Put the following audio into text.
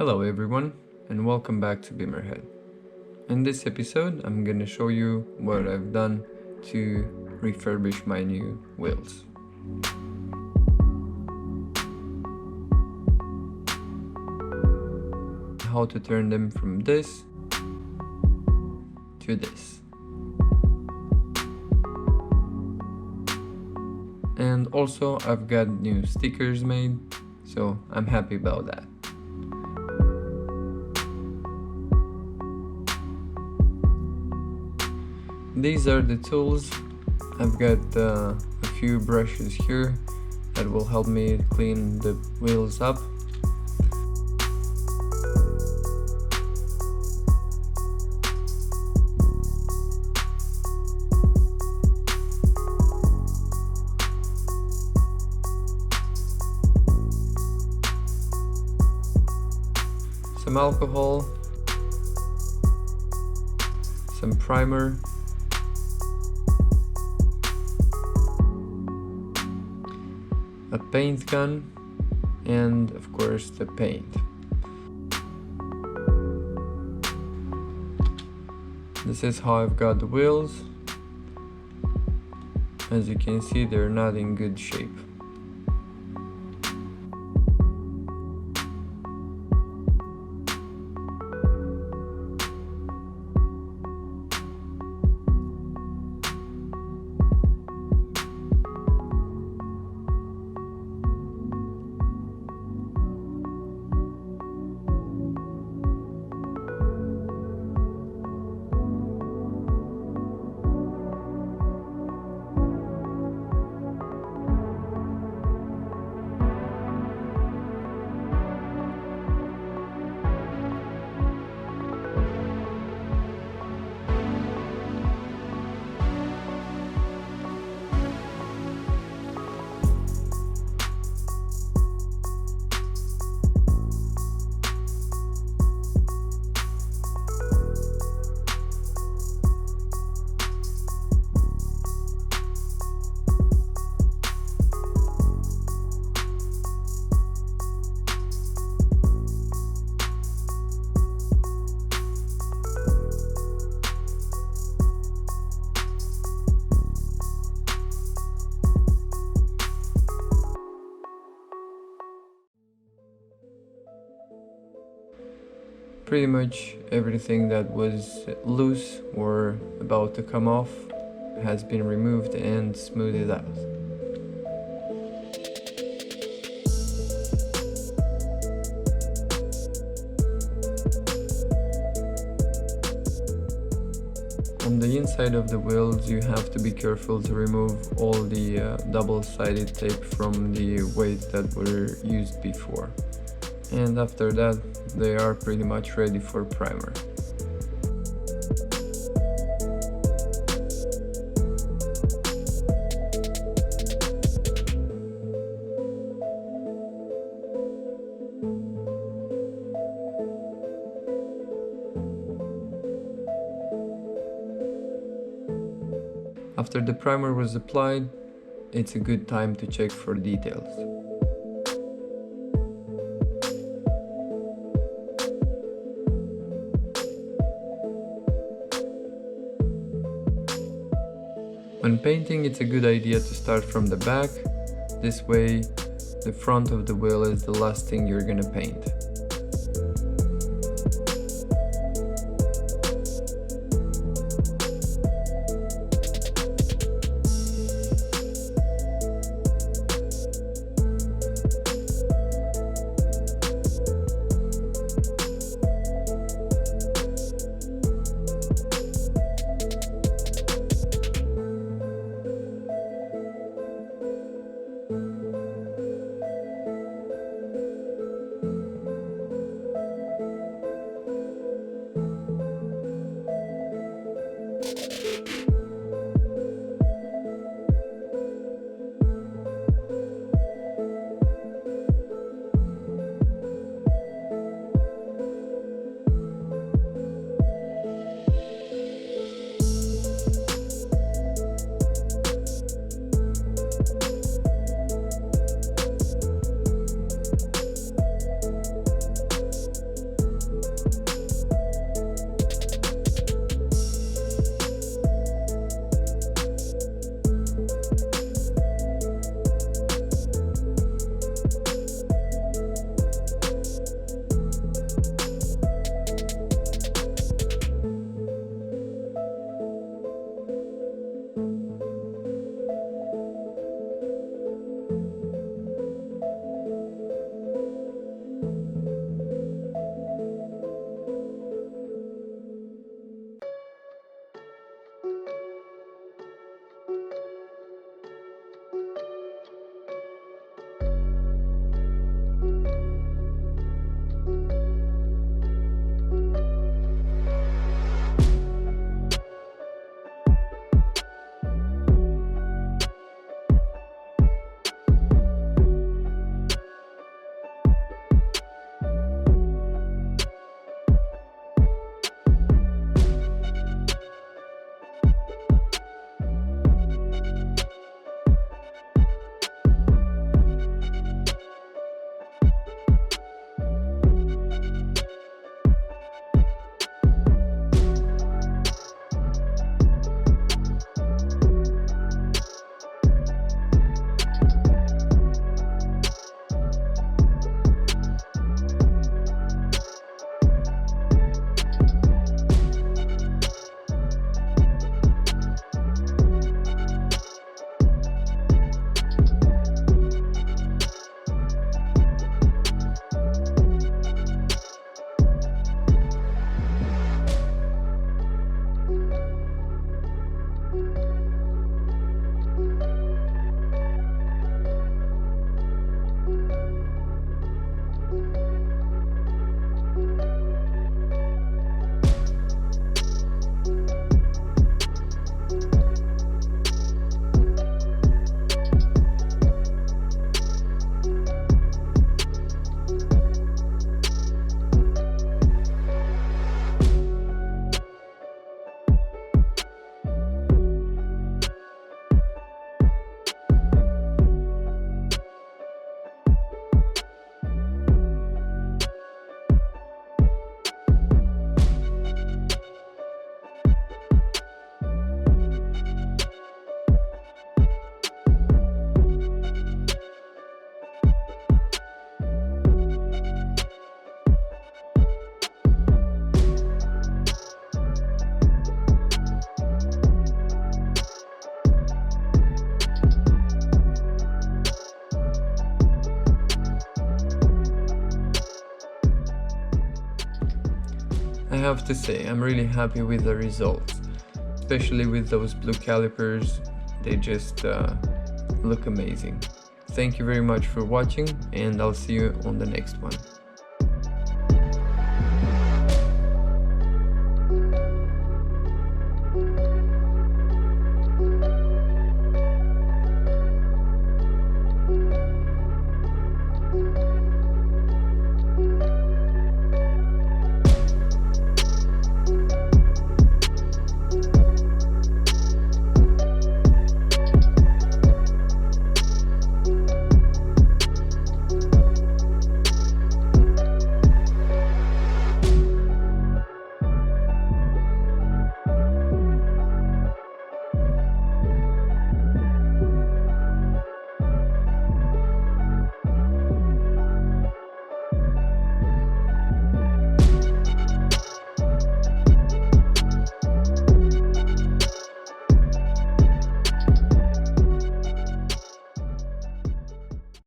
Hello everyone, and welcome back to BIMMERHEAD. In this episode, I'm gonna show you what I've done to refurbish my new wheels. How to turn them from this to this. And also I've got new stickers made, so I'm happy about that. These are the tools. I've got a few brushes here that will help me clean the wheels up. Some alcohol, some primer, a paint gun, and of course the paint. This is how I've got the wheels. As you can see, they're not in good shape. Pretty much everything that was loose or about to come off has been removed and smoothed out. On the inside of the wheels, you have to be careful to remove all the double-sided tape from the weight that were used before. And after that, they are pretty much ready for primer. After the primer was applied, it's a good time to check for details. When painting, it's a good idea to start from the back. This way, the front of the wheel is the last thing you're gonna paint. have to say, I'm really happy with the results, especially with those blue calipers. They just look amazing. Thank you very much for watching, and I'll see you on the next one.